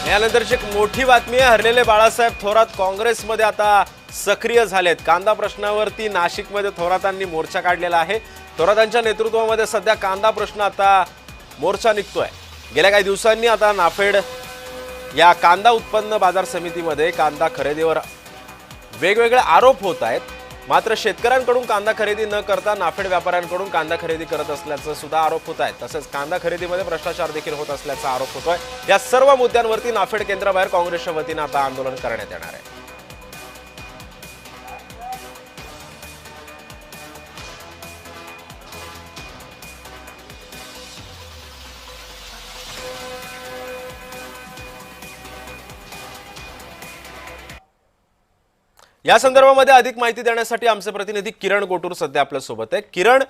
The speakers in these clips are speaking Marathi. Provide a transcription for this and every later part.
यानंतरची एक मोठी बातमी आहे। हरलेले बाळासाहेब थोरात काँग्रेसमध्ये आता सक्रिय झालेत। कांदा प्रश्नावरती नाशिकमध्ये थोरातांनी मोर्चा काढलेला आहे। थोरातांच्या नेतृत्वामध्ये सध्या कांदा प्रश्न आता मोर्चा निघतोय। गेल्या काही दिवसांनी आता नाफेड या कांदा उत्पन्न बाजार समितीमध्ये कांदा खरेदीवर वेगवेगळे आरोप होत आहेत। मात्र शेतकऱ्यांकडून कांदा खरेदी न करता नाफेड व्यापाऱ्यांकडून कांदा खरेदी करत असल्याचं सुद्धा आरोप होत आहेत। तसेच कांदा खरेदीमध्ये भ्रष्टाचार देखील होत असल्याचा आरोप होतोय। या सर्व मुद्द्यांवरती नाफेड केंद्राबाहेर काँग्रेसच्या वतीने आता आंदोलन करण्यात येणार आहे। या संदर्भामध्ये अधिक माहिती देण्यासाठी आमचे प्रतिनिधी किरण गोटूर सध्या आपल्या सोबत आहे। किरण,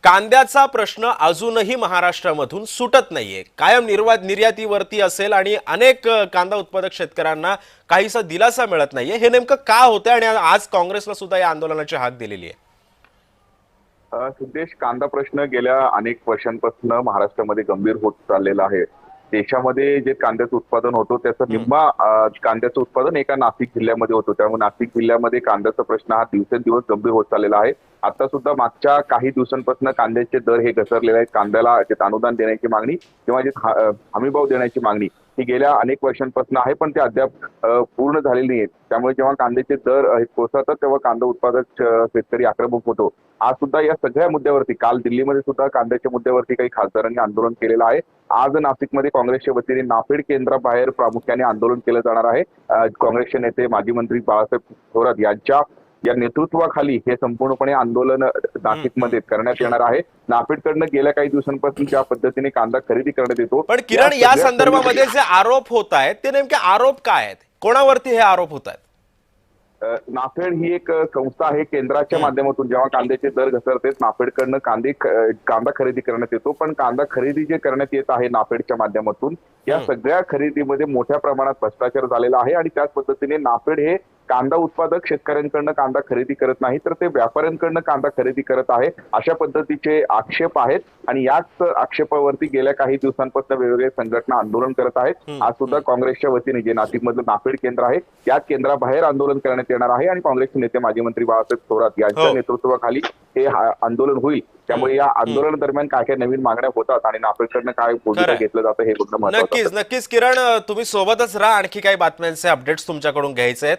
कांद्याचा प्रश्न अजूनही महाराष्ट्रामधून सुटत नाहीये। कायम निर्यातीवरती असेल आणि अनेक कांदा उत्पादक शेतकऱ्यांना काहीसा दिलासा मिळत नाहीये। हे नेमकं का होतंय आणि आज काँग्रेसला सुद्धा या आंदोलनाची हाक दिलेली आहे? सिद्धेश, कांदा प्रश्न गेल्या अनेक वर्षांपासून महाराष्ट्रामध्ये गंभीर होत चाललेला आहे। देशामध्ये जे कांद्याचं उत्पादन होतं त्याचं निम्मा कांद्याचं उत्पादन एका नाशिक जिल्ह्यामध्ये होतं। त्यामुळे नाशिक जिल्ह्यामध्ये कांद्याचा प्रश्न हा दिवसेंदिवस गंभीर होत चाललेला आहे। आता सुद्धा मागच्या काही दिवसांपासून कांद्याचे दर हे घसरलेले आहेत। कांद्याला जे अनुदान देण्याची मागणी किंवा जे हमीभाव देण्याची मागणी ही गेल्या अनेक वर्षांपासून आहे, पण ते अद्याप पूर्ण झालेली नाहीत। त्यामुळे जेव्हा कांद्याचे दर कोसळतात तेव्हा कांदा उत्पादक शेतकरी आक्रमक होतो। आज सुद्धा या सगळ्या मुद्द्यावरती काल दिल्लीमध्ये सुद्धा कांद्याच्या मुद्द्यावरती काही खासदारांनी आंदोलन केलेलं आहे। आज नाशिकमध्ये काँग्रेसच्या वतीने नाफेड केंद्राबाहेर प्रामुख्याने आंदोलन केलं जाणार आहे। काँग्रेसचे नेते माजी मंत्री बाळासाहेब थोरात यांच्या या नेतृत्वाखाली हे संपूर्णपणे आंदोलन नाशिकमध्ये करण्यात येणार आहे। नाफेडकडनं गेल्या काही दिवसांपासून ज्या पद्धतीने कांदा खरेदी करण्यात येतो, पण किरण, या संदर्भामध्ये जे आरोप होत आहेत ते नेमके आरोप काय आहेत? कोणावरती हे आरोप होत आहेत? नाफेड ही एक संस्था आहे। केंद्राच्या माध्यमातून जेव्हा कांद्याचे दर घसरते नाफेडकडनं कांदा खरेदी करण्यात येतो, पण कांदा खरेदी जे करण्यात येत आहे नाफेडच्या माध्यमातून या सगळ्या खरेदीमध्ये मोठ्या प्रमाणात भ्रष्टाचार झालेला आहे। आणि त्याच पद्धतीने नाफेड हे कांदा उत्पादक शेतकऱ्यांकडनं कांदा खरेदी करत नाही, तर ते व्यापाऱ्यांकडनं कांदा खरेदी करत आहे, अशा पद्धतीचे आक्षेप आहेत। आणि याच आक्षेपावरती गेल्या काही दिवसांपासून वेगवेगळे संघटना आंदोलन करत आहेत। आज सुद्धा काँग्रेसच्या वतीने जे नाशिकमधलं नाफेड केंद्र आहे या केंद्राबाहेर आंदोलन करण्यात येणार आहे आणि काँग्रेसचे नेते माजी मंत्री बाळासाहेब थोरात यांच्या नेतृत्वाखाली हे आंदोलन होईल। त्यामुळे या आंदोलन दरम्यान काय काय नवीन मागण्या होतात आणि नाफेडकडनं काय भूमिका घेतलं जातं हे बघणं महत्त्वाचं आहे। नक्कीच किरण, तुम्ही सोबतच राहा। आणखी काही बातम्यांचे अपडेट्स तुमच्याकडून घ्यायचे आहेत